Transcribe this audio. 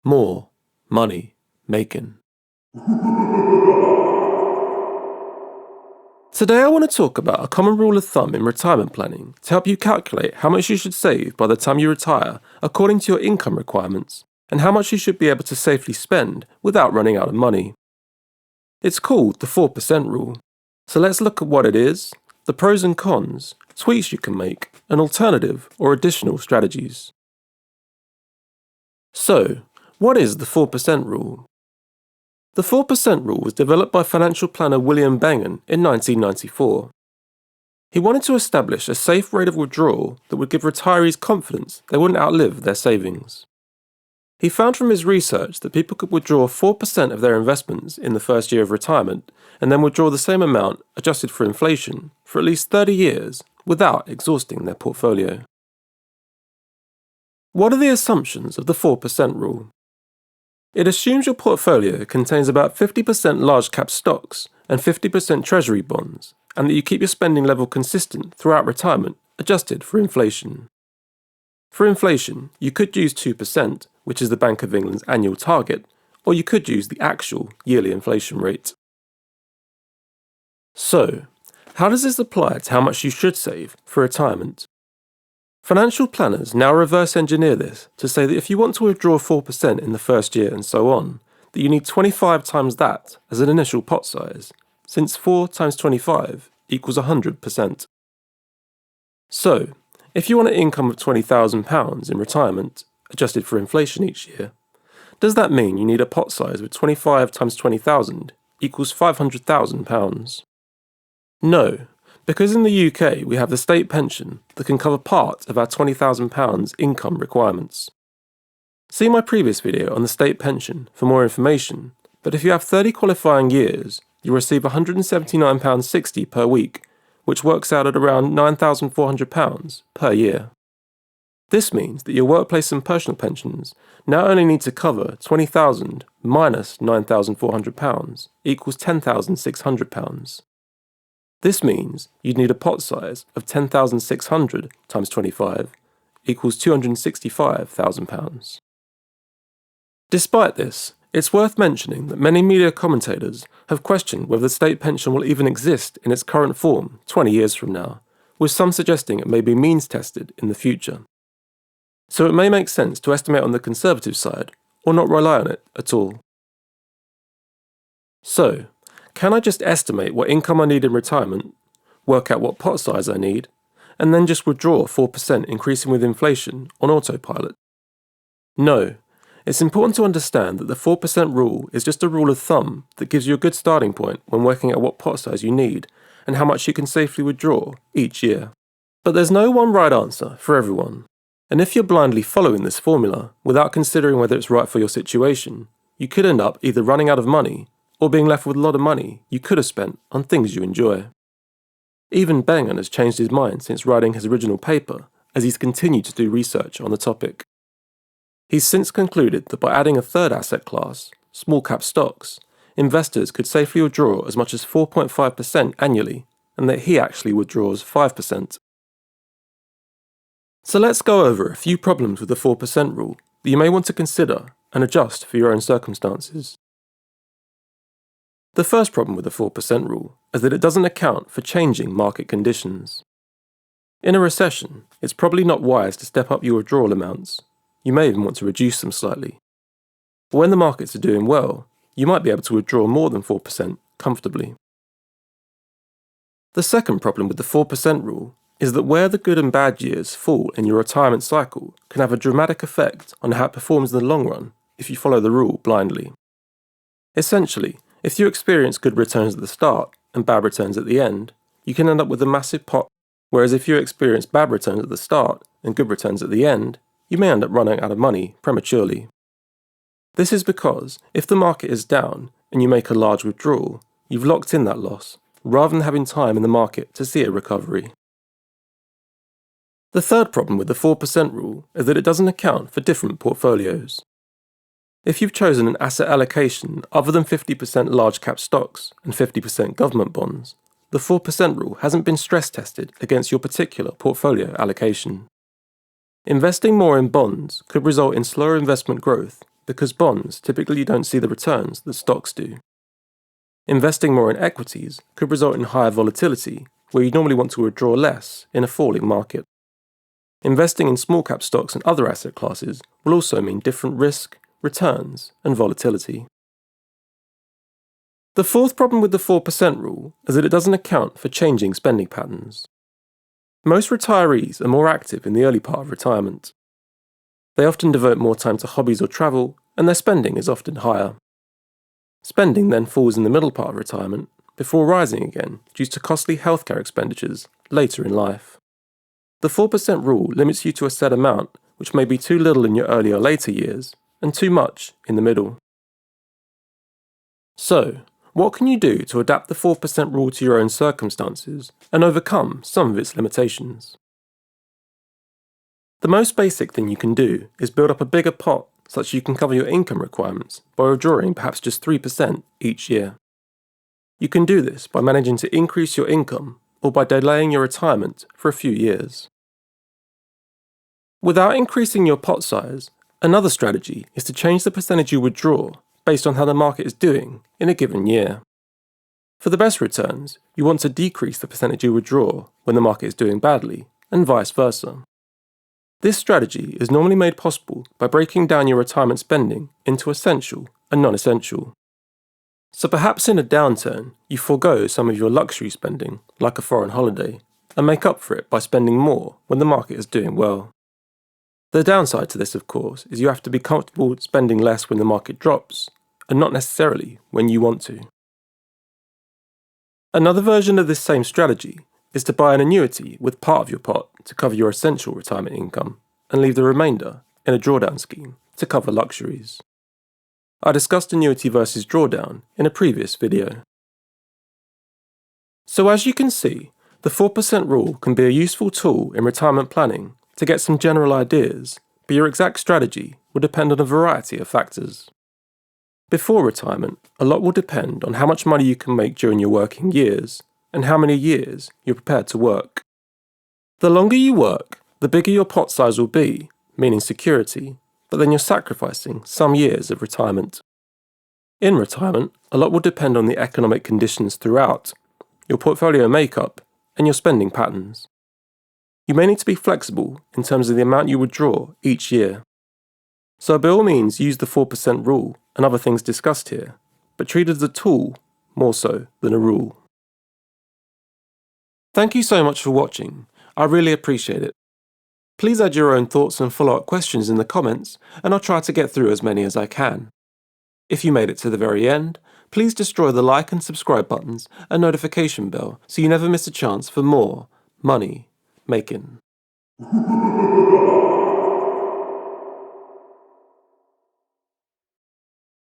More money making. Today I want to talk about a common rule of thumb in retirement planning to help you calculate how much you should save by the time you retire according to your income requirements and how much you should be able to safely spend without running out of money. It's called the 4% rule. So let's look at what it is, the pros and cons, tweaks you can make, and alternative or additional strategies. So, what is the 4% rule? The 4% rule was developed by financial planner William Bengen in 1994. He wanted to establish a safe rate of withdrawal that would give retirees confidence they wouldn't outlive their savings. He found from his research that people could withdraw 4% of their investments in the first year of retirement and then withdraw the same amount, adjusted for inflation, for at least 30 years without exhausting their portfolio. What are the assumptions of the 4% rule? It assumes your portfolio contains about 50% large cap stocks and 50% treasury bonds, and that you keep your spending level consistent throughout retirement, adjusted for inflation. For inflation, you could use 2%, which is the Bank of England's annual target, or you could use the actual yearly inflation rate. So, how does this apply to how much you should save for retirement? Financial planners now reverse engineer this to say that if you want to withdraw 4% in the first year and so on, that you need 25 times that as an initial pot size, since 4 times 25 equals 100%. So, if you want an income of £20,000 in retirement, adjusted for inflation each year, does that mean you need a pot size of 25 times 20,000 equals £500,000? No, because in the UK we have the state pension that can cover part of our £20,000 income requirements. See my previous video on the state pension for more information, but if you have 30 qualifying years, you'll receive £179.60 per week, which works out at around £9,400 per year. This means that your workplace and personal pensions now only need to cover £20,000 minus £9,400 equals £10,600. This means you'd need a pot size of 10,600 times 25 equals £265,000. Despite this, it's worth mentioning that many media commentators have questioned whether the state pension will even exist in its current form 20 years from now, with some suggesting it may be means tested in the future. So it may make sense to estimate on the conservative side, or not rely on it at all. So, can I just estimate what income I need in retirement, work out what pot size I need, and then just withdraw 4% increasing with inflation on autopilot? No, it's important to understand that the 4% rule is just a rule of thumb that gives you a good starting point when working out what pot size you need and how much you can safely withdraw each year. But there's no one right answer for everyone, and if you're blindly following this formula without considering whether it's right for your situation, you could end up either running out of money or being left with a lot of money you could have spent on things you enjoy. Even Bengen has changed his mind since writing his original paper, as he's continued to do research on the topic. He's since concluded that by adding a third asset class, small cap stocks, investors could safely withdraw as much as 4.5% annually, and that he actually withdraws 5%. So let's go over a few problems with the 4% rule that you may want to consider and adjust for your own circumstances. The first problem with the 4% rule is that it doesn't account for changing market conditions. In a recession, it's probably not wise to step up your withdrawal amounts. You may even want to reduce them slightly. But when the markets are doing well, you might be able to withdraw more than 4% comfortably. The second problem with the 4% rule is that where the good and bad years fall in your retirement cycle can have a dramatic effect on how it performs in the long run if you follow the rule blindly. Essentially, if you experience good returns at the start and bad returns at the end, you can end up with a massive pot, whereas if you experience bad returns at the start and good returns at the end, you may end up running out of money prematurely. This is because if the market is down and you make a large withdrawal, you've locked in that loss, rather than having time in the market to see a recovery. The third problem with the 4% rule is that it doesn't account for different portfolios. If you've chosen an asset allocation other than 50% large cap stocks and 50% government bonds, the 4% rule hasn't been stress tested against your particular portfolio allocation. Investing more in bonds could result in slower investment growth because bonds typically don't see the returns that stocks do. Investing more in equities could result in higher volatility, where you'd normally want to withdraw less in a falling market. Investing in small-cap stocks and other asset classes will also mean different risk, returns, and volatility. The fourth problem with the 4% rule is that it doesn't account for changing spending patterns. Most retirees are more active in the early part of retirement. They often devote more time to hobbies or travel, and their spending is often higher. Spending then falls in the middle part of retirement, before rising again due to costly healthcare expenditures later in life. The 4% rule limits you to a set amount, which may be too little in your early or later years, and too much in the middle. So, what can you do to adapt the 4% rule to your own circumstances and overcome some of its limitations? The most basic thing you can do is build up a bigger pot such you can cover your income requirements by withdrawing perhaps just 3% each year. You can do this by managing to increase your income or by delaying your retirement for a few years. Without increasing your pot size, another strategy is to change the percentage you withdraw based on how the market is doing in a given year. For the best returns, you want to decrease the percentage you withdraw when the market is doing badly, and vice versa. This strategy is normally made possible by breaking down your retirement spending into essential and non-essential. So perhaps in a downturn, you forego some of your luxury spending, like a foreign holiday, and make up for it by spending more when the market is doing well. The downside to this, of course, is you have to be comfortable spending less when the market drops, and not necessarily when you want to. Another version of this same strategy is to buy an annuity with part of your pot to cover your essential retirement income, and leave the remainder in a drawdown scheme to cover luxuries. I discussed annuity versus drawdown in a previous video. So as you can see, the 4% rule can be a useful tool in retirement planning to get some general ideas, but your exact strategy will depend on a variety of factors. Before retirement, a lot will depend on how much money you can make during your working years and how many years you're prepared to work. The longer you work, the bigger your pot size will be, meaning security, but then you're sacrificing some years of retirement. In retirement, a lot will depend on the economic conditions throughout, your portfolio makeup, and your spending patterns. You may need to be flexible in terms of the amount you withdraw each year. So by all means use the 4% rule and other things discussed here, but treat it as a tool more so than a rule. Thank you so much for watching. I really appreciate it. Please add your own thoughts and follow-up questions in the comments, and I'll try to get through as many as I can. If you made it to the very end, please destroy the like and subscribe buttons and notification bell so you never miss a chance for more money making.